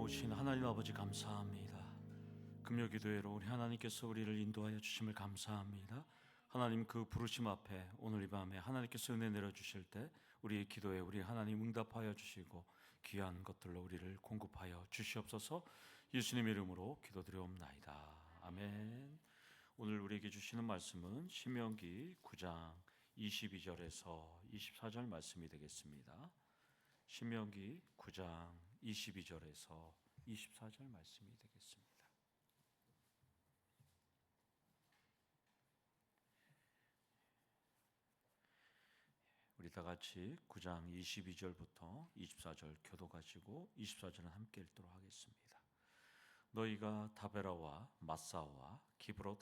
오신 하나님 아버지 감사합니다. 금요기도회로 우리 하나님께서 우리를 인도하여 주심을 감사합니다. 하나님 그 부르심 앞에 오늘 이 밤에 하나님께서 은혜 내려주실 때 우리의 기도에 우리 하나님 응답하여 주시고 귀한 것들로 우리를 공급하여 주시옵소서. 예수님의 이름으로 기도드려옵나이다. 아멘. 오늘 우리에게 주시는 말씀은 신명기 9장 22절에서 24절 말씀이 되겠습니다. 신명기 9장 22절에서 24절 말씀이 되겠습니다. 우리 다 같이 9장 22절부터 24절 교도 가지고 24절은 함께 읽도록 하겠습니다. 너희가 다베라와 마사와 기브롯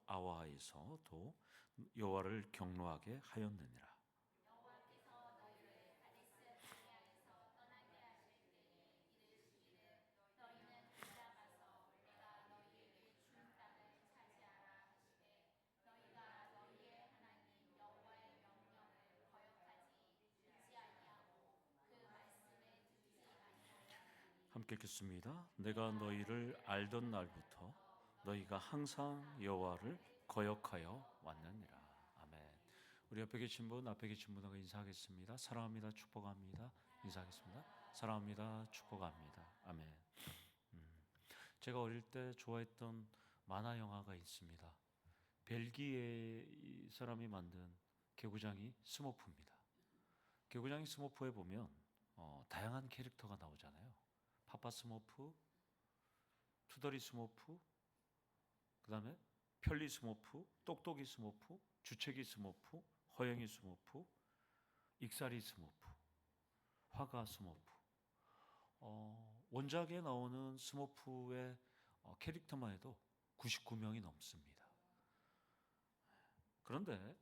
핫다아와에서도 여호와를 경노하게 하였느니라. 함께 읽겠습니다. 내가 너희를 알던 날부터 너희가 항상 여호와를 거역하여 왔느니라. 아멘. 우리 옆에 계신 분, 앞에 계신 분하고 인사하겠습니다. 사랑합니다. 축복합니다. 인사하겠습니다. 사랑합니다. 축복합니다. 아멘. 제가 어릴 때 좋아했던 만화 영화가 있습니다. 벨기에 사람이 만든 개구장이 스머프입니다. 개구장이 스머프에 보면 다양한 캐릭터가 나오잖아요. 파파 스머프, 투덜이 스머프, 그 다음에 편리 스머프, 똑똑이 스머프, 주책이 스머프, 허영이 스머프, 익살이 스머프, 화가 스머프. 원작에 나오는 스머프의 캐릭터만 해도 99명이 넘습니다. 그런데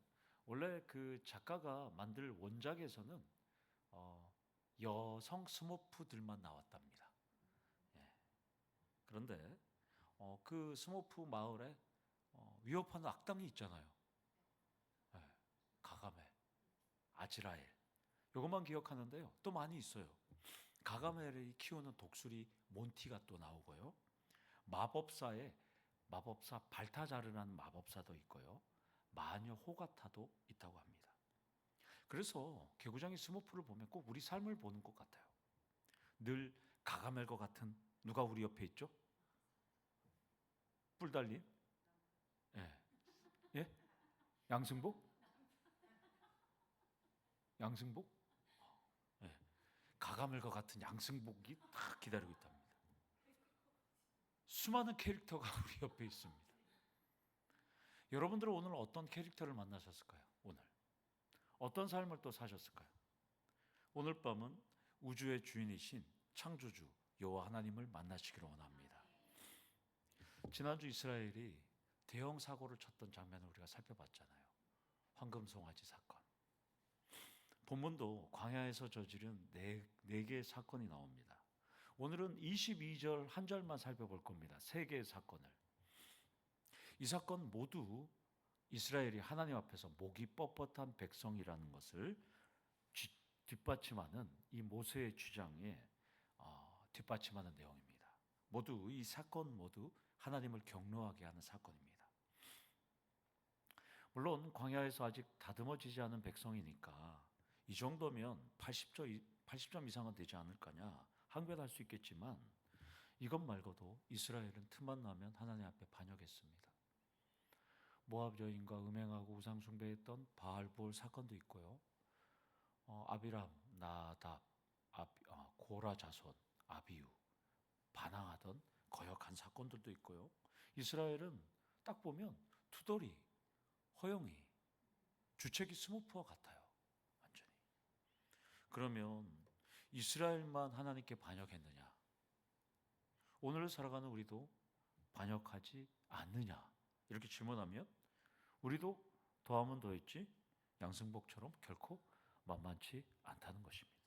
원래 그 작가가 만들 원작에서는 여성 스머프들만 나왔답니다. 그런데 그 스머프 마을에 위협하는 악당이 있잖아요. 가가멜, 아즈라엘. 이것만 기억하는데요. 또 많이 있어요. 가가멜이 키우는 독수리 몬티가 또 나오고요. 마법사 발타자르라는 마법사도 있고요. 마녀 호가타도 있다고 합니다. 그래서 개구장이 스머프를 보면 꼭 우리 삶을 보는 것 같아요. 늘 가가멜과 같은 누가 우리 옆에 있죠? 뿔 달린? 예. 예? 양승복? 양승복? 예. 가가멜과 같은 양승복이 딱 기다리고 있답니다. 수많은 캐릭터가 우리 옆에 있습니다. 여러분들은 오늘 어떤 캐릭터를 만나셨을까요? 오늘 어떤 삶을 또 사셨을까요? 오늘 밤은 우주의 주인이신 창조주 여호와 하나님을 만나시기를 원합니다. 지난주 이스라엘이 대형 사고를 쳤던 장면을 우리가 살펴봤잖아요. 황금송아지 사건. 본문도 광야에서 저지른 네 개의 사건이 나옵니다. 오늘은 22절 한 절만 살펴볼 겁니다. 세 개의 사건을. 이 사건 모두 이스라엘이 하나님 앞에서 목이 뻣뻣한 백성이라는 것을 뒷받침하는 이 모세의 주장에 뒷받침하는 내용입니다. 모두 이 사건 모두 하나님을 경노하게 하는 사건입니다. 물론 광야에서 아직 다듬어지지 않은 백성이니까 이 정도면 80점 이상은 되지 않을까냐 항변할 수 있겠지만 이것 말고도 이스라엘은 틈만 나면 하나님 앞에 반역했습니다. 모압 여인과 음행하고 우상 숭배했던 바알볼 사건도 있고요. 아비람, 나답, 고라 자손, 아비유 반항하던 거역한 사건들도 있고요. 이스라엘은 딱 보면 투덜이, 허영이, 주책이 스머프와 같아요. 완전히. 그러면 이스라엘만 하나님께 반역했느냐? 오늘 살아가는 우리도 반역하지 않느냐? 이렇게 질문하면 우리도 더하면 더했지 양승복처럼 결코 만만치 않다는 것입니다.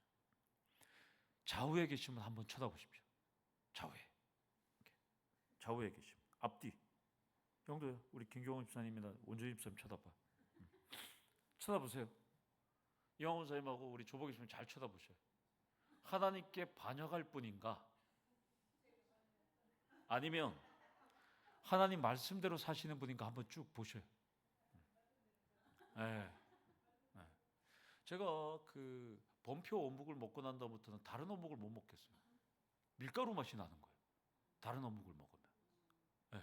좌우에 계시면 한번 쳐다보십시오. 좌우에 계시면 앞뒤. 영도야, 우리 김경원 집사님이나 원주임 집사님 쳐다봐. 쳐다보세요. 이왕원 사님하고 우리 조복이 있으면 잘 쳐다보셔요. 하나님께 반역할 뿐인가? 아니면 하나님 말씀대로 사시는 분인가 한번 쭉 보셔요. 네. 네. 제가 그 범표 어묵을 먹고 난 다음부터는 다른 어묵을 못 먹겠어요. 밀가루 맛이 나는 거예요. 다른 어묵을 먹으면. 네.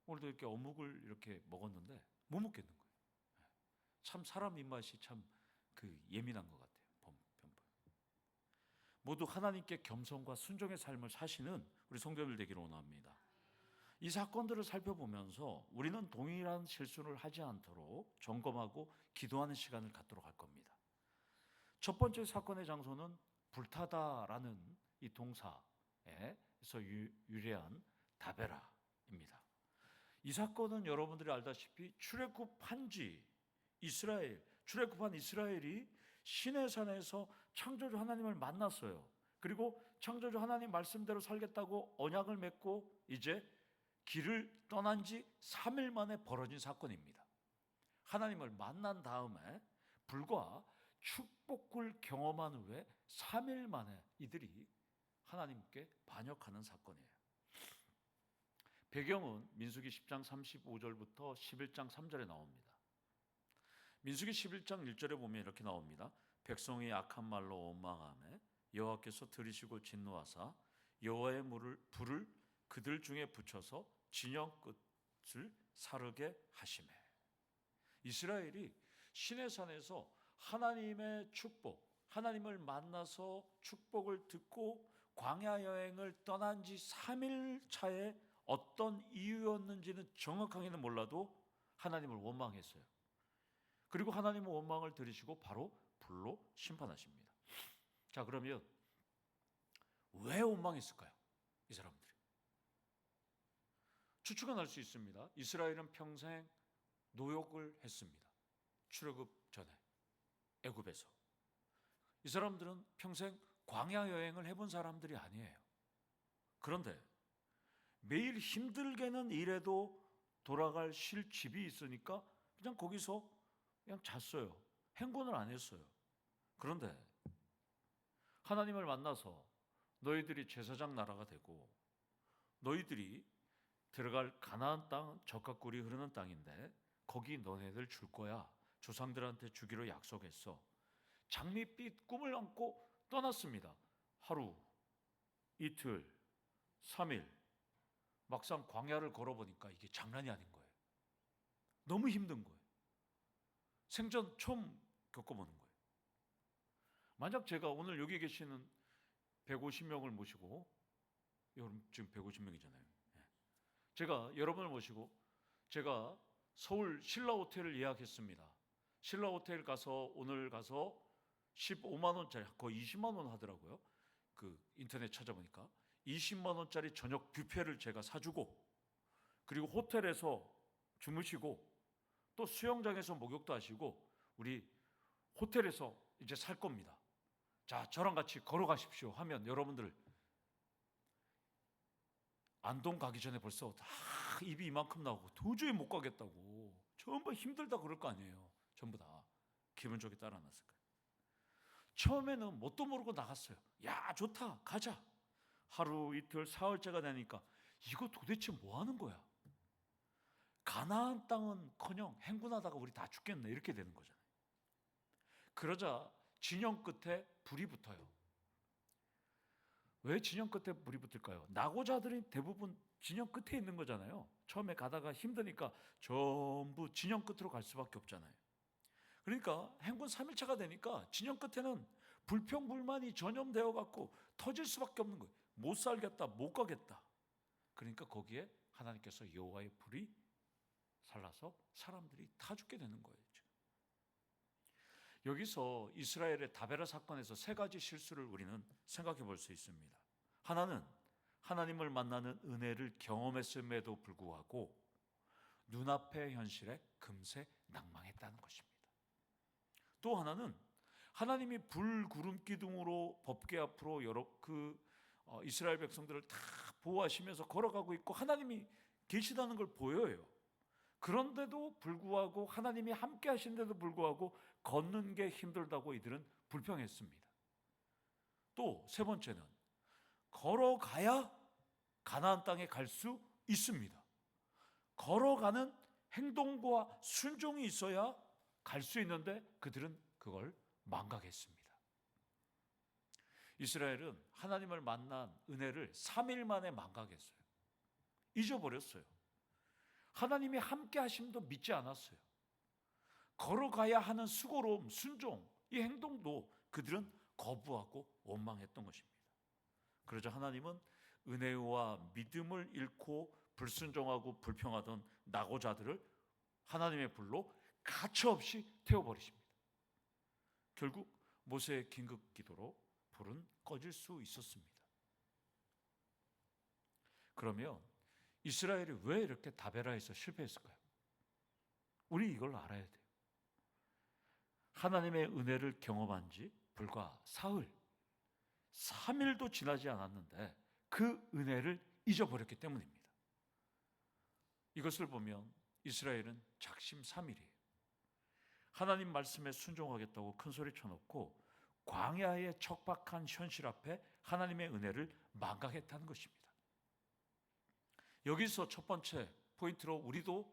오늘도 이렇게 어묵을 이렇게 먹었는데 못 먹겠는 거예요. 네. 참 사람 입맛이 참 그 예민한 것 같아요. 모두 하나님께 겸손과 순종의 삶을 사시는 우리 성도들 되기를 원합니다. 이 사건들을 살펴보면서 우리는 동일한 실수를 하지 않도록 점검하고 기도하는 시간을 갖도록 할 겁니다. 첫 번째 사건의 장소는 불타다라는 이 동사에서 유래한 다베라입니다. 이 사건은 여러분들이 알다시피 출애굽한 이스라엘이 시내산에서 창조주 하나님을 만났어요. 그리고 창조주 하나님 말씀대로 살겠다고 언약을 맺고 이제 길을 떠난 지 3일 만에 벌어진 사건입니다. 하나님을 만난 다음에 불과 축복을 경험한 후에 3일 만에 이들이 하나님께 반역하는 사건이에요. 배경은 민수기 10장 35절부터 11장 3절에 나옵니다. 민수기 11장 1절에 보면 이렇게 나옵니다. 백성이 악한 말로 원망하며 여호와께서 들으시고 진노하사 여호와의 불을 그들 중에 붙여서 진영 끝을 사르게 하시매. 이스라엘이 시내산에서 하나님의 축복, 하나님을 만나서 축복을 듣고 광야 여행을 떠난 지 3일 차에 어떤 이유였는지는 정확하게는 몰라도 하나님을 원망했어요. 그리고 하나님은 원망을 들으시고 바로 불로 심판하십니다. 자, 그러면 왜 원망했을까요? 이 사람들이. 추측은 할 수 있습니다. 이스라엘은 평생 노역을 했습니다. 출애굽 전에 애굽에서. 이 사람들은 평생 광야 여행을 해본 사람들이 아니에요. 그런데 매일 힘들게는 일해도 돌아갈 쉴 집이 있으니까 그냥 거기서 그냥 잤어요. 행군을 안 했어요. 그런데 하나님을 만나서 너희들이 제사장 나라가 되고 너희들이 들어갈 가나안 땅 젖과 꿀이 흐르는 땅인데 거기 너네들 줄 거야. 조상들한테 주기로 약속했어. 장밋빛 꿈을 안고 떠났습니다. 하루, 이틀, 3일. 막상 광야를 걸어보니까 이게 장난이 아닌 거예요. 너무 힘든 거예요. 생전 처음 겪어보는 거예요. 만약 제가 오늘 여기 계시는 150명을 모시고, 여러분 지금 150명이잖아요. 제가 여러분을 모시고 제가 서울 신라 호텔을 예약했습니다. 신라 호텔 가서 오늘 가서 15만 원짜리 거의 20만 원 하더라고요. 그 인터넷 찾아보니까 20만 원짜리 저녁 뷔페를 제가 사주고 그리고 호텔에서 주무시고 또 수영장에서 목욕도 하시고 우리 호텔에서 이제 살 겁니다. 자, 저랑 같이 걸어가십시오 하면 여러분들 안동 가기 전에 벌써 다 입이 이만큼 나오고 도저히 못 가겠다고 전부 힘들다 그럴 거 아니에요. 전부 다 기분 좋게 따라놨을 거예요. 처음에는 뭣도 모르고 나갔어요. 야, 좋다, 가자. 하루, 이틀, 사흘째가 되니까 이거 도대체 뭐 하는 거야? 가나안 땅은커녕 행군하다가 우리 다 죽겠네 이렇게 되는 거잖아요. 그러자 진영 끝에 불이 붙어요. 왜 진영 끝에 불이 붙을까요? 낙오자들이 대부분 진영 끝에 있는 거잖아요. 처음에 가다가 힘드니까 전부 진영 끝으로 갈 수밖에 없잖아요. 그러니까 행군 3일차가 되니까 진영 끝에는 불평불만이 전염되어 갖고 터질 수밖에 없는 거예요. 못 살겠다, 못 가겠다. 그러니까 거기에 하나님께서 여호와의 불이 살라서 사람들이 다 죽게 되는 거예요. 여기서 이스라엘의 다베라 사건에서 세 가지 실수를 우리는 생각해 볼 수 있습니다. 하나는 하나님을 만나는 은혜를 경험했음에도 불구하고 눈앞의 현실에 금세 낭망했다는 것입니다. 또 하나는 하나님이 불, 구름, 기둥으로 법궤 앞으로 이스라엘 백성들을 다 보호하시면서 걸어가고 있고 하나님이 계시다는 걸 보여요. 그런데도 불구하고 하나님이 함께 하신데도 불구하고 걷는 게 힘들다고 이들은 불평했습니다. 또 세 번째는 걸어가야 가나안 땅에 갈 수 있습니다. 걸어가는 행동과 순종이 있어야 갈 수 있는데 그들은 그걸 망각했습니다. 이스라엘은 하나님을 만난 은혜를 3일 만에 망각했어요. 잊어버렸어요. 하나님이 함께 하심도 믿지 않았어요. 걸어가야 하는 수고로움, 순종, 이 행동도 그들은 거부하고 원망했던 것입니다. 그러자 하나님은 은혜와 믿음을 잃고 불순종하고 불평하던 낙오자들을 하나님의 불로 가차없이 태워버리십니다. 결국 모세의 긴급 기도로 불은 꺼질 수 있었습니다. 그러면 이스라엘이 왜 이렇게 다베라에서 실패했을까요? 우리 이걸 알아야 돼요. 하나님의 은혜를 경험한 지 불과 사흘, 3일도 지나지 않았는데 그 은혜를 잊어버렸기 때문입니다. 이것을 보면 이스라엘은 작심삼일이에요. 하나님 말씀에 순종하겠다고 큰 소리 쳐놓고 광야의 척박한 현실 앞에 하나님의 은혜를 망각했다는 것입니다. 여기서 첫 번째 포인트로 우리도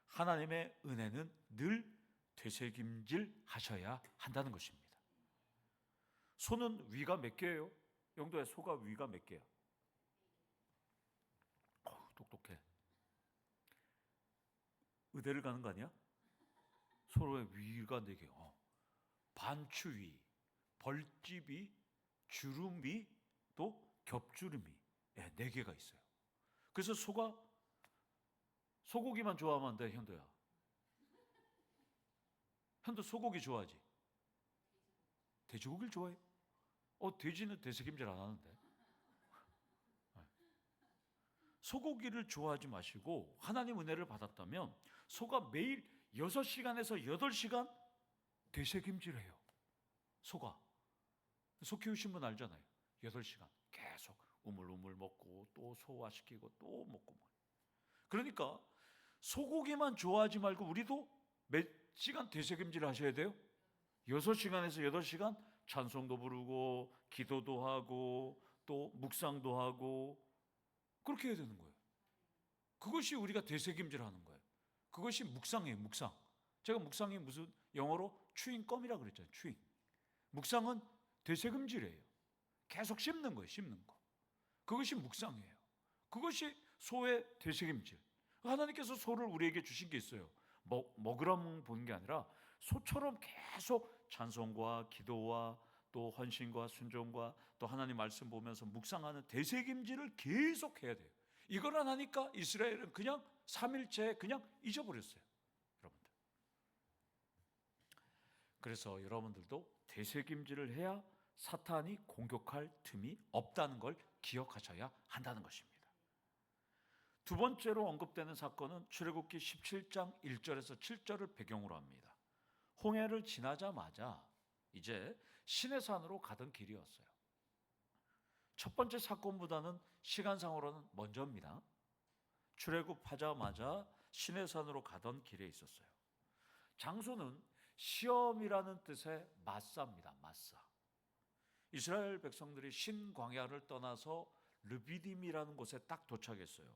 하나님의 은혜는 늘 되새김질 하셔야 한다는 것입니다. 소는 위가 몇 개예요? 영도야, 소가 위가 몇 개야? 똑똑해. 의대를 가는 거 아니야? 소의 위가 4개. 반추위, 벌집이, 주름이, 또 겹주름이 4개가 있어요. 그래서 소가 소고기만 좋아하면 안 돼, 현도야. 현도 소고기 좋아하지? 돼지고기를 좋아해? 돼지는 되새김질 안 하는데. 소고기를 좋아하지 마시고 하나님 은혜를 받았다면 소가 매일 6시간에서 8시간 되새김질해요. 소가. 소 키우신 분 알잖아요. 8시간 계속 우물우물 먹고 또 소화시키고 또 먹고. 그러니까 소고기만 좋아하지 말고 우리도 몇 시간 되새김질 하셔야 돼요? 6시간에서 8시간 찬송도 부르고 기도도 하고 또 묵상도 하고 그렇게 해야 되는 거예요. 그것이 우리가 되새김질 하는 거예요. 그것이 묵상이에요. 묵상. 제가 묵상이 무슨 영어로 추잉껌이라고 그랬잖아요. 추잉. 묵상은 되새김질이에요. 계속 씹는 거예요. 씹는 거. 그것이 묵상이에요. 그것이 소의 되새김질. 하나님께서 소를 우리에게 주신 게 있어요. 먹으라고 보는 게 아니라 소처럼 계속 찬송과 기도와 또 헌신과 순종과 또 하나님 말씀 보면서 묵상하는 되새김질을 계속 해야 돼요. 이걸 안 하니까 이스라엘은 그냥 3일째 그냥 잊어버렸어요. 여러분들. 그래서 여러분들도 되새김질을 해야 사탄이 공격할 틈이 없다는 걸 기억하셔야 한다는 것입니다. 두 번째로 언급되는 사건은 출애굽기 17장 1절에서 7절을 배경으로 합니다. 홍해를 지나자마자 이제 시내산으로 가던 길이었어요. 첫 번째 사건보다는 시간상으로는 먼저입니다. 출애굽하자마자 시내산으로 가던 길에 있었어요. 장소는 시험이라는 뜻의 마사입니다. 마사. 이스라엘 백성들이 신광야를 떠나서 르비딤이라는 곳에 딱 도착했어요.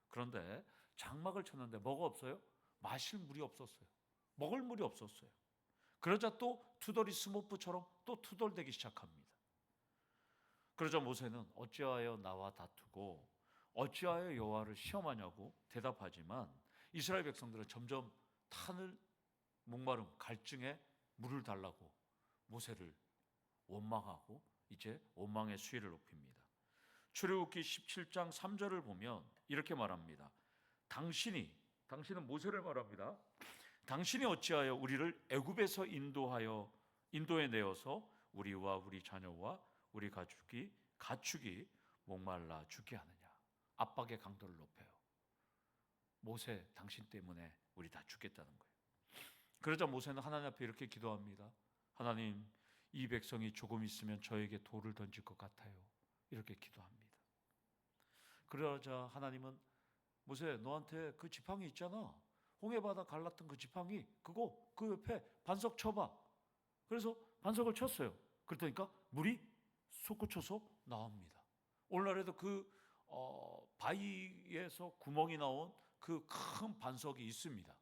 그런데 장막을 쳤는데 뭐가 없어요? 마실 물이 없었어요. 먹을 물이 없었어요. 그러자 또 투덜이 스모프처럼 또 투덜대기 시작합니다. 그러자 모세는 어찌하여 나와 다투고 어찌하여 여호와를 시험하냐고 대답하지만 이스라엘 백성들은 점점 탄을 목마름 갈증에 물을 달라고 모세를 원망하고 이제 원망의 수위를 높입니다. 출애굽기 17장 3절을 보면 이렇게 말합니다. 당신은 모세를 말합니다. 당신이 어찌하여 우리를 애굽에서 인도에 내어서 우리와 우리 자녀와 우리 가축이 목말라 죽게 하느냐. 압박의 강도를 높여요. 모세, 당신 때문에 우리 다 죽겠다는 거예요. 그러자 모세는 하나님 앞에 이렇게 기도합니다. 하나님, 이 백성이 조금 있으면 저에게 돌을 던질 것 같아요. 이렇게 기도합니다. 그러자 하나님은 모세, 너한테 그 지팡이 있잖아. 홍해바다 갈랐던 그 지팡이, 그 옆에 반석 쳐봐. 그래서 반석을 쳤어요. 그러니까 물이 솟구쳐서 나옵니다. 오늘날에도 그 바위에서 구멍이 나온 그 큰 반석이 있습니다.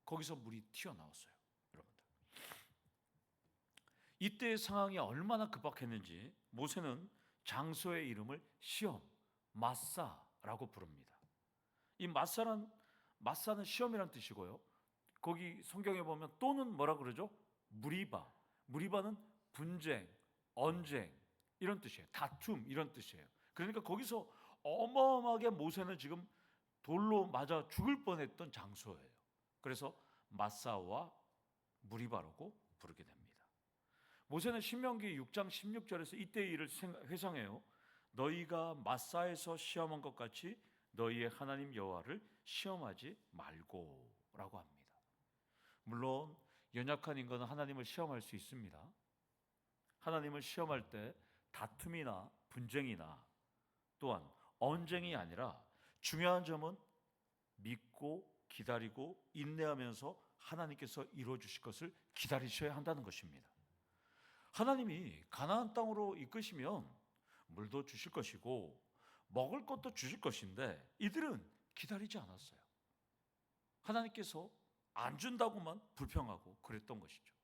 거기서 물이 튀어나왔어요. 여러분들, 이때의 상황이 얼마나 급박했는지 모세는 장소의 이름을 시험, 마사라고 부릅니다. 이 마사는 시험이란 뜻이고요. 거기 성경에 보면 또는 뭐라 그러죠? 무리바. 무리바는 분쟁, 언쟁 이런 뜻이에요. 다툼 이런 뜻이에요. 그러니까 거기서 어마어마하게 모세는 지금 돌로 맞아 죽을 뻔했던 장소예요. 그래서 마사와 무리바라고 부르게 됩니다. 모세는 신명기 6장 16절에서 이때의 일을 회상해요. 너희가 마사에서 시험한 것 같이 너희의 하나님 여호와를 시험하지 말고라고 합니다. 물론 연약한 인간은 하나님을 시험할 수 있습니다. 하나님을 시험할 때 다툼이나 분쟁이나 또한 언쟁이 아니라 중요한 점은 믿고 기다리고 인내하면서 하나님께서 이루어 주실 것을 기다리셔야 한다는 것입니다. 하나님이 가나안 땅으로 이끄시면 물도 주실 것이고 먹을 것도 주실 것인데 이들은 기다리지 않았어요. 하나님께서 안 준다고만 불평하고 그랬던 것이죠.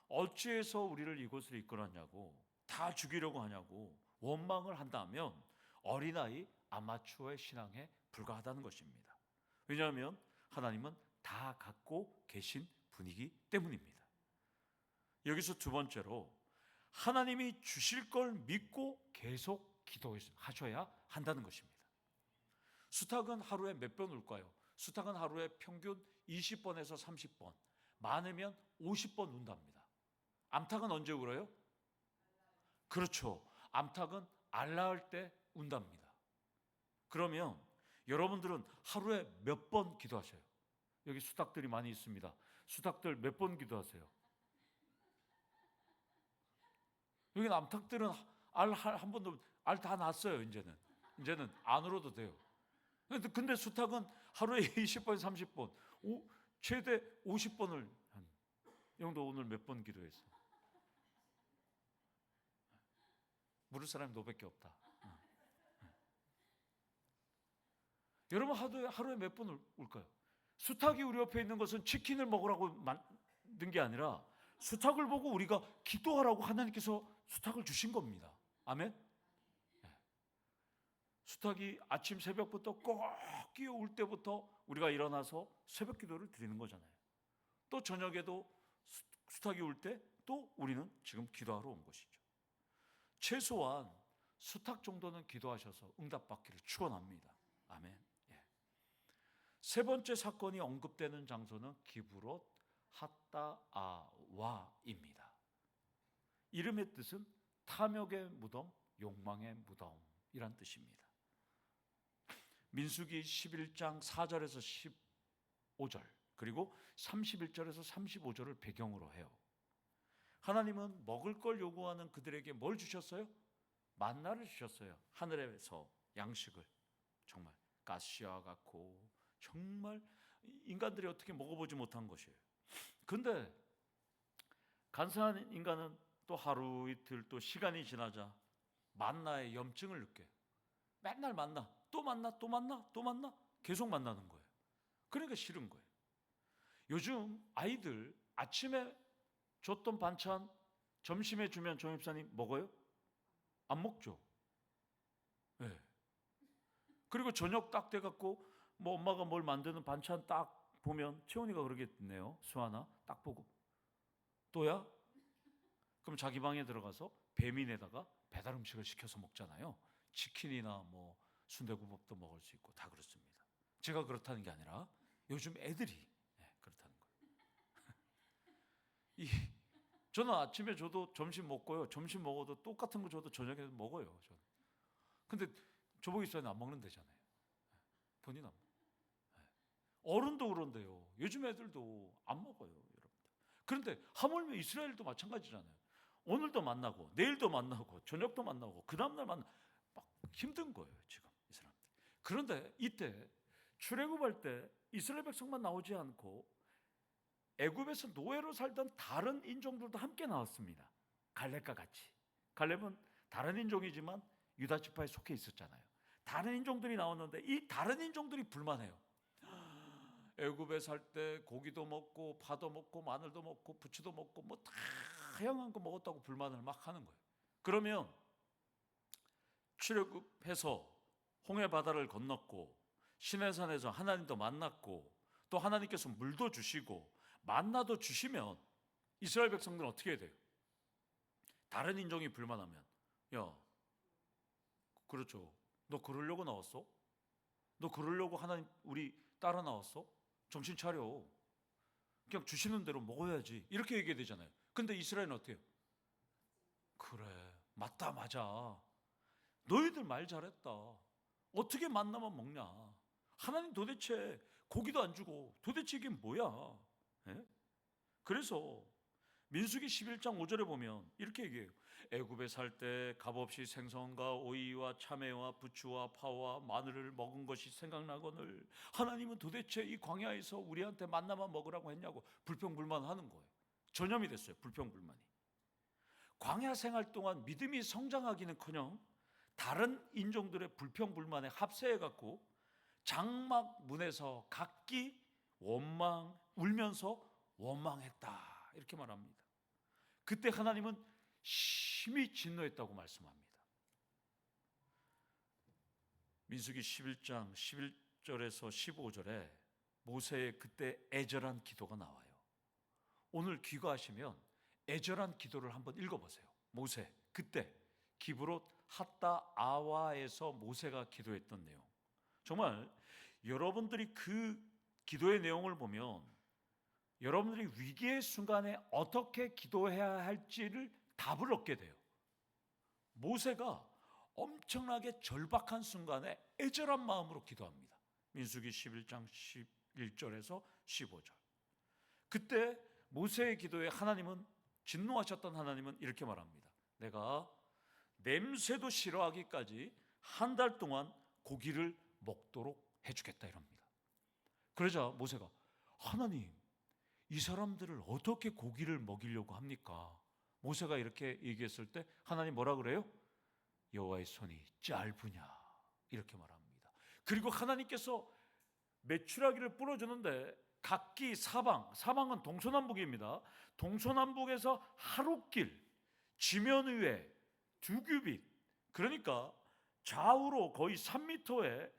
어찌해서 우리를 이곳으로 이끌었냐고, 다 죽이려고 하냐고 원망을 한다면 어린아이 아마추어의 신앙에 불과하다는 것입니다. 왜냐하면 하나님은 다 갖고 계신 분이기 때문입니다. 여기서 두 번째로 하나님이 주실 걸 믿고 계속 기도하셔야 한다는 것입니다. 수탉은 하루에 몇 번 울까요? 수탉은 하루에 평균 20번에서 30번, 많으면 50번 운답니다. 암탉은 언제 울어요? 그렇죠. 암탉은 알 낳을 때 운답니다. 그러면 여러분들은 하루에 몇 번 기도하셔요? 여기 수탉들이 많이 있습니다. 수탉들 몇 번 기도하세요? 여기 암탉들은 알 한 번도, 알 다 낳았어요. 이제는 안 울어도 돼요. 근데 수탉은 하루에 20번, 30번, 최대 50번을 형도 오늘 몇 번 기도했어? 물을 사람이 너밖에 없다. 여러분 하루에 몇 번 울까요? 수탉이 우리 옆에 있는 것은 치킨을 먹으라고 만든 게 아니라 수탉을 보고 우리가 기도하라고 하나님께서 수탉을 주신 겁니다. 아멘? 수탉이 아침 새벽부터 꼭 끼어올 때부터 우리가 일어나서 새벽 기도를 드리는 거잖아요. 또 저녁에도 수탉이 올 때 또 우리는 지금 기도하러 온 것이죠. 최소한 수탉 정도는 기도하셔서 응답받기를 축원합니다. 아멘. 세 번째 사건이 언급되는 장소는 기브롯 핫다아와입니다. 이름의 뜻은 탐욕의 무덤, 욕망의 무덤이란 뜻입니다. 민수기 11장 4절에서 15절 그리고 31절에서 35절을 배경으로 해요. 하나님은 먹을 걸 요구하는 그들에게 뭘 주셨어요? 만나를 주셨어요. 하늘에서 양식을. 정말 가시와 같고 정말 인간들이 어떻게 먹어보지 못한 것이에요. 근데 간사한 인간은 또 하루 이틀 또 시간이 지나자 만나의 염증을 느껴요. 맨날 만나, 또 만나, 또 만나, 또 만나, 계속 만나는 거예요. 그러니까 싫은 거예요. 요즘 아이들 아침에 줬던 반찬 점심에 주면 정 집사님 먹어요? 안 먹죠. 네. 그리고 저녁 딱 돼갖고 뭐 엄마가 뭘 만드는 반찬 딱 보면 채원이가 그러겠네요. 수아나 딱 보고 또야? 그럼 자기 방에 들어가서 배민에다가 배달 음식을 시켜서 먹잖아요. 치킨이나 뭐 순대국밥도 먹을 수 있고 다 그렇습니다. 제가 그렇다는 게 아니라 요즘 애들이 그렇다는 거예요. 저는 아침에 줘도 점심 먹고요. 점심 먹어도 똑같은 거 줘도 저녁에 먹어요. 저는. 근데 저보고 있어요. 안 먹는다잖아요. 본인 안 먹어요. 어른도 그런데요. 요즘 애들도 안 먹어요. 여러분들. 그런데 하물며 이스라엘도 마찬가지잖아요. 오늘도 만나고 내일도 만나고 저녁도 만나고 그 다음날 막 힘든 거예요. 지금 이 사람들. 그런데 이때 출애굽할 때 이스라엘 백성만 나오지 않고 애굽에서 노예로 살던 다른 인종들도 함께 나왔습니다. 갈렙과 같이. 갈렙은 다른 인종이지만 유다 지파에 속해 있었잖아요. 다른 인종들이 나왔는데 이 다른 인종들이 불만해요. 애굽에 살 때 고기도 먹고 파도 먹고 마늘도 먹고 부추도 먹고 뭐 다양한 거 먹었다고 불만을 막 하는 거예요. 그러면 출애굽해서 홍해 바다를 건넜고 시내산에서 하나님도 만났고 또 하나님께서 물도 주시고 만나도 주시면 이스라엘 백성들은 어떻게 해야 돼요? 다른 인종이 불만하면 야, 그렇죠. 너 그러려고 나왔어? 너 그러려고 하나님 우리 따라 나왔어? 정신 차려. 그냥 주시는 대로 먹어야지. 이렇게 얘기해야 되잖아요. 근데 이스라엘은 어때요? 그래, 맞다, 맞아. 너희들 말 잘했다. 어떻게 만나만 먹냐? 하나님 도대체 고기도 안 주고 도대체 이게 뭐야? 예? 그래서 민수기 11장 5절에 보면 이렇게 얘기해요. 애굽에 살 때 값없이 생선과 오이와 참외와 부추와 파와 마늘을 먹은 것이 생각나거늘 하나님은 도대체 이 광야에서 우리한테 만나만 먹으라고 했냐고 불평불만하는 거예요. 전염이 됐어요. 불평불만이. 광야 생활 동안 믿음이 성장하기는커녕 다른 인종들의 불평불만에 합세해갖고 장막 문에서 각기 원망 울면서 원망했다 이렇게 말합니다. 그때 하나님은 심히 진노했다고 말씀합니다. 민수기 11장 11절에서 15절에 모세의 그때 애절한 기도가 나와요. 오늘 귀가하시면 애절한 기도를 한번 읽어보세요. 모세 그때 기브롯 핫다 아와에서 모세가 기도했던 내용. 정말 여러분들이 그 기도의 내용을 보면 여러분들이 위기의 순간에 어떻게 기도해야 할지를 답을 얻게 돼요. 모세가 엄청나게 절박한 순간에 애절한 마음으로 기도합니다. 민수기 11장 11절에서 15절. 그때 모세의 기도에 하나님은 진노하셨던 하나님은 이렇게 말합니다. 내가 냄새도 싫어하기까지 한 달 동안 고기를 먹도록 해주겠다 이럽니다. 그러자 모세가 하나님 이 사람들을 어떻게 고기를 먹이려고 합니까? 모세가 이렇게 얘기했을 때 하나님 뭐라 그래요? 여호와의 손이 짧으냐 이렇게 말합니다. 그리고 하나님께서 메추라기를 뿌려주는데 각기 사방은 동서남북입니다. 동서남북에서 하루길 지면 위에 2규빗 그러니까 좌우로 거의 3m에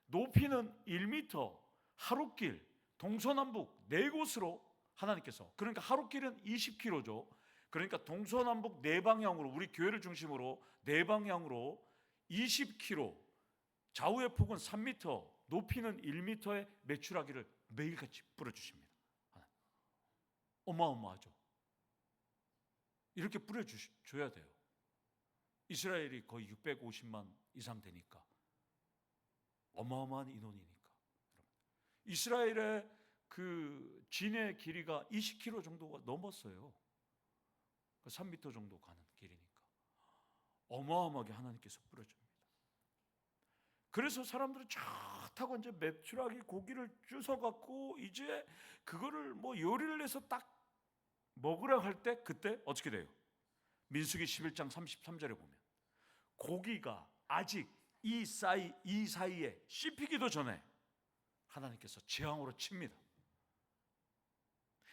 높이는 1m 하루길 동서남북 4곳으로 하나님께서 그러니까 하루길은 20km죠. 그러니까 동서남북 4방향으로 우리 교회를 중심으로 4방향으로 20km 좌우의 폭은 3m 높이는 1m의 메추라기를 매일같이 뿌려주십니다. 어마어마하죠. 이렇게 뿌려줘야 돼요. 이스라엘이 거의 650만 이상 되니까 어마어마한 인원이니까. 이스라엘의 그 진의 길이가 20km 정도가 넘었어요. 3m 정도 가는 길이니까 어마어마하게 하나님께서 뿌려줍니다. 그래서 사람들은 쫙 타고 이제 메추라기 고기를 주워 갖고 이제 그거를 뭐 요리를 해서 딱 먹으라 할 때 그때 어떻게 돼요? 민수기 11장 33절에 보면 고기가 아직 이 사이에 씹히기도 전에 하나님께서 재앙으로 칩니다.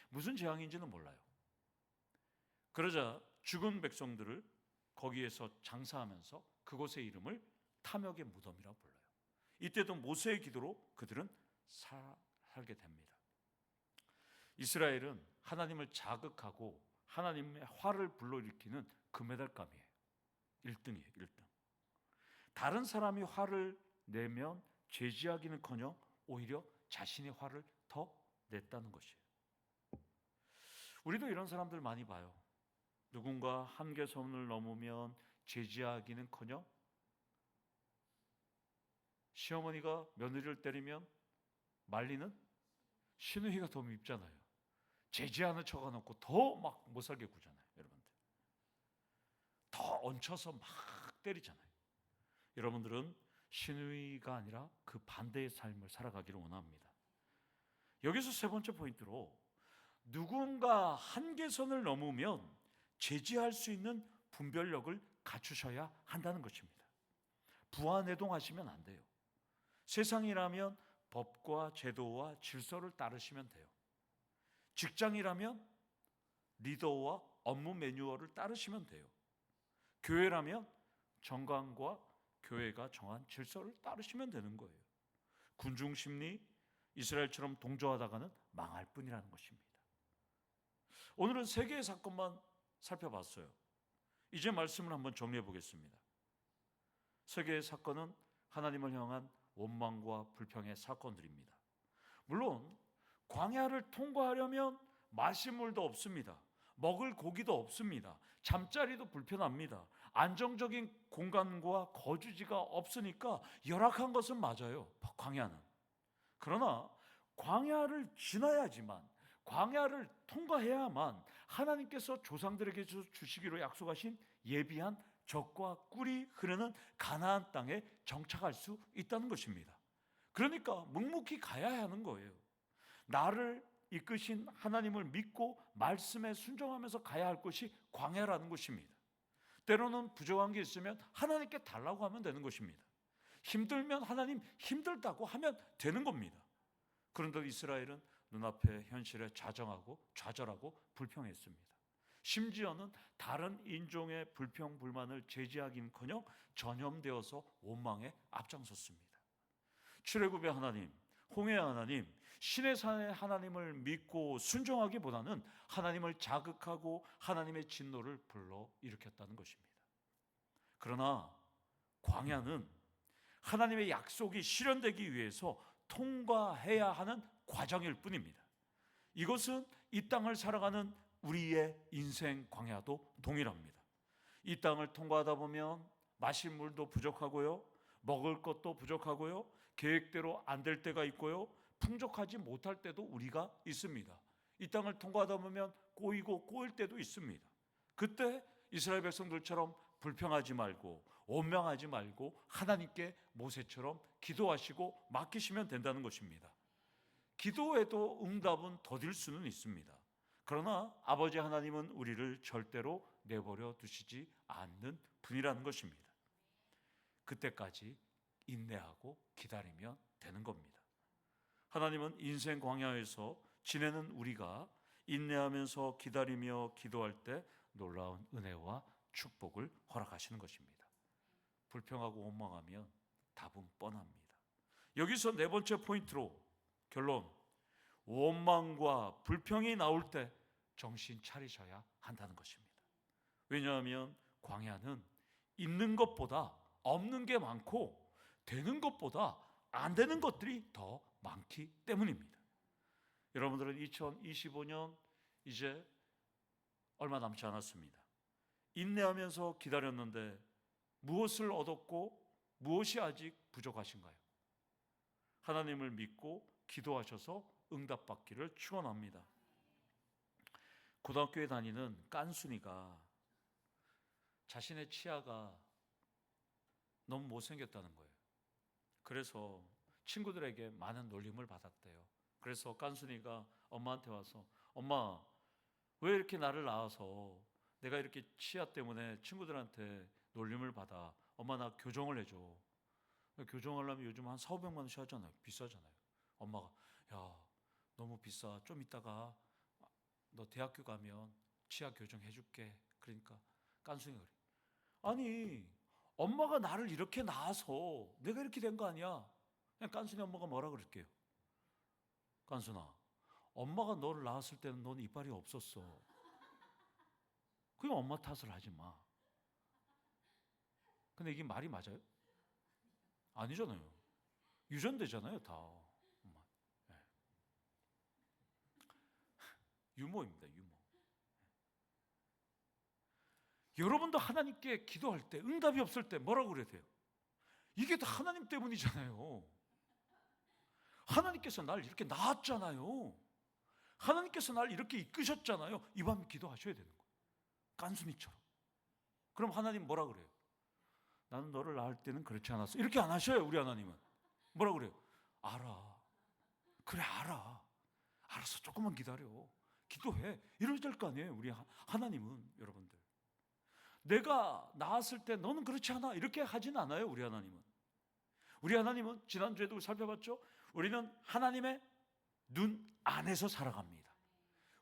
무슨 재앙인지는 몰라요. 그러자 죽은 백성들을 거기에서 장사하면서 그곳의 이름을 탐욕의 무덤이라 불러요. 이때도 모세의 기도로 그들은 살게 됩니다. 이스라엘은 하나님을 자극하고 하나님의 화를 불러일으키는 금메달감이에요. 1등이에요. 1등. 다른 사람이 화를 내면 제지하기는커녕 오히려 자신의 화를 더 냈다는 것이에요. 우리도 이런 사람들 많이 봐요. 누군가 한계선을 넘으면 제지하기는커녕 시어머니가 며느리를 때리면 말리는 시누이가 더 밉잖아요. 제지하는 척 해놓고 더 막 못 살게 구잖아요. 여러분들 더 얹혀서 막 때리잖아요. 여러분들은 시누이가 아니라 그 반대의 삶을 살아가기를 원합니다. 여기서 세 번째 포인트로 누군가 한계선을 넘으면 제지할 수 있는 분별력을 갖추셔야 한다는 것입니다. 부안해동하시면 안 돼요. 세상이라면 법과 제도와 질서를 따르시면 돼요. 직장이라면 리더와 업무 매뉴얼을 따르시면 돼요. 교회라면 정관과 교회가 정한 질서를 따르시면 되는 거예요. 군중심리, 이스라엘처럼 동조하다가는 망할 뿐이라는 것입니다. 오늘은 세 개의 사건만 살펴봤어요. 이제 말씀을 한번 정리해 보겠습니다. 세 개의 사건은 하나님을 향한 원망과 불평의 사건들입니다. 물론 광야를 통과하려면 마실 물도 없습니다. 먹을 고기도 없습니다. 잠자리도 불편합니다. 안정적인 공간과 거주지가 없으니까 열악한 것은 맞아요. 광야는. 그러나 광야를 지나야지만, 광야를 통과해야만 하나님께서 조상들에게 주시기로 약속하신 예비한 젖과 꿀이 흐르는 가나안 땅에 정착할 수 있다는 것입니다. 그러니까 묵묵히 가야 하는 거예요. 나를 이끄신 하나님을 믿고 말씀에 순종하면서 가야 할 곳이 광야라는 것입니다. 때로는 부족한 게 있으면 하나님께 달라고 하면 되는 것입니다. 힘들면 하나님 힘들다고 하면 되는 겁니다. 그런데 이스라엘은 눈앞의 현실에 자정하고 좌절하고 불평했습니다. 심지어는 다른 인종의 불평 불만을 제지하기는커녕 전염되어서 원망에 앞장섰습니다. 출애굽의 하나님, 홍해의 하나님, 시내산의 하나님을 믿고 순종하기보다는 하나님을 자극하고 하나님의 진노를 불러일으켰다는 것입니다. 그러나 광야는 하나님의 약속이 실현되기 위해서 통과해야 하는 과정일 뿐입니다. 이것은 이 땅을 살아가는 우리의 인생 광야도 동일합니다. 이 땅을 통과하다 보면 마실 물도 부족하고요, 먹을 것도 부족하고요, 계획대로 안 될 때가 있고요, 풍족하지 못할 때도 우리가 있습니다. 이 땅을 통과하다 보면 꼬이고 꼬일 때도 있습니다. 그때 이스라엘 백성들처럼 불평하지 말고 원망하지 말고 하나님께 모세처럼 기도하시고 맡기시면 된다는 것입니다. 기도에도 응답은 더딜 수는 있습니다. 그러나 아버지 하나님은 우리를 절대로 내버려 두시지 않는 분이라는 것입니다. 그때까지 인내하고 기다리면 되는 겁니다. 하나님은 인생 광야에서 지내는 우리가 인내하면서 기다리며 기도할 때 놀라운 은혜와 축복을 허락하시는 것입니다. 불평하고 원망하면 답은 뻔합니다. 여기서 네 번째 포인트로 결론, 원망과 불평이 나올 때 정신 차리셔야 한다는 것입니다. 왜냐하면 광야는 있는 것보다 없는 게 많고 되는 것보다 안 되는 것들이 더 많기 때문입니다. 여러분들은 2025년 이제 얼마 남지 않았습니다. 인내하면서 기다렸는데 무엇을 얻었고 무엇이 아직 부족하신가요? 하나님을 믿고 기도하셔서 응답받기를 축원합니다. 고등학교에 다니는 깐순이가 자신의 치아가 너무 못생겼다는 거예요. 그래서 친구들에게 많은 놀림을 받았대요. 그래서 깐순이가 엄마한테 와서, 엄마, 왜 이렇게 나를 낳아서 내가 이렇게 치아 때문에 친구들한테 놀림을 받아? 엄마, 나 교정을 해줘. 교정하려면 요즘 한 4,500만 원씩 하잖아요. 비싸잖아요. 엄마가, 야, 너무 비싸. 좀 이따가 너 대학교 가면 치아 교정 해줄게. 그러니까 깐순이가 그래. 아니, 엄마가 나를 이렇게 낳아서 내가 이렇게 된 거 아니야? 그냥 깐순이 엄마가 뭐라 그럴게요? 깐순아, 엄마가 너를 낳았을 때는 넌 이빨이 없었어. 그냥 엄마 탓을 하지 마. 근데 이게 말이 맞아요? 아니잖아요. 유전되잖아요, 다. 엄마. 네. 유머입니다, 유머. 여러분도 하나님께 기도할 때 응답이 없을 때 뭐라고 그래야 돼요? 이게 다 하나님 때문이잖아요. 하나님께서 날 이렇게 낳았잖아요. 하나님께서 날 이렇게 이끄셨잖아요. 이 밤 기도하셔야 되는 거예요. 깐순이처럼. 그럼 하나님 뭐라 그래요? 나는 너를 낳을 때는 그렇지 않았어. 이렇게 안 하셔요, 우리 하나님은. 뭐라 그래요? 알아. 그래, 알아. 알았어, 조금만 기다려. 기도해. 이럴 될 거 아니에요, 우리 하나님은. 여러분들, 내가 낳았을 때 너는 그렇지 않아 이렇게 하진 않아요. 우리 하나님은 지난주에도 살펴봤죠. 우리는 하나님의 눈 안에서 살아갑니다.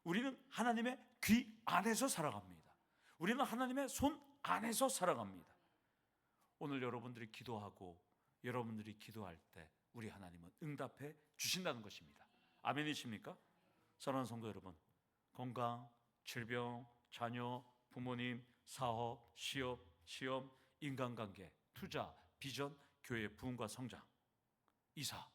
우리는 하나님의 귀 안에서 살아갑니다. 우리는 하나님의 손 안에서 살아갑니다. 오늘 여러분들이 기도하고 여러분들이 기도할 때 우리 하나님은 응답해 주신다는 것입니다. 아멘이십니까? 사랑하는 성도 여러분, 건강, 질병, 자녀, 부모님, 사업, 시험, 인간관계, 투자, 비전, 교회의 부흥과 성장, 이사,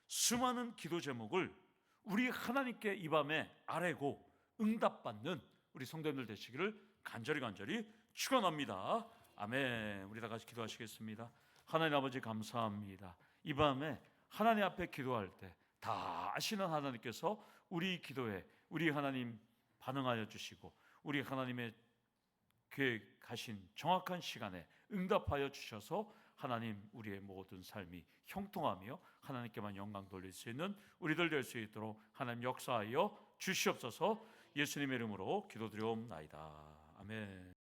수많은 기도 제목을 우리 하나님께 이 밤에 아뢰고 응답받는 우리 성도님들 되시기를 간절히 축원합니다. 아멘. 우리 다 같이 기도하시겠습니다. 하나님 아버지 감사합니다. 이 밤에 하나님 앞에 기도할 때 다 아시는 하나님께서 우리 기도에 우리 하나님 반응하여 주시고 우리 하나님의 계획하신 정확한 시간에 응답하여 주셔서 하나님 우리의 모든 삶이 형통하며 하나님께만 영광 돌릴 수 있는 우리들 될 수 있도록 하나님 역사하여 주시옵소서. 예수님의 이름으로 기도드리옵나이다. 아멘.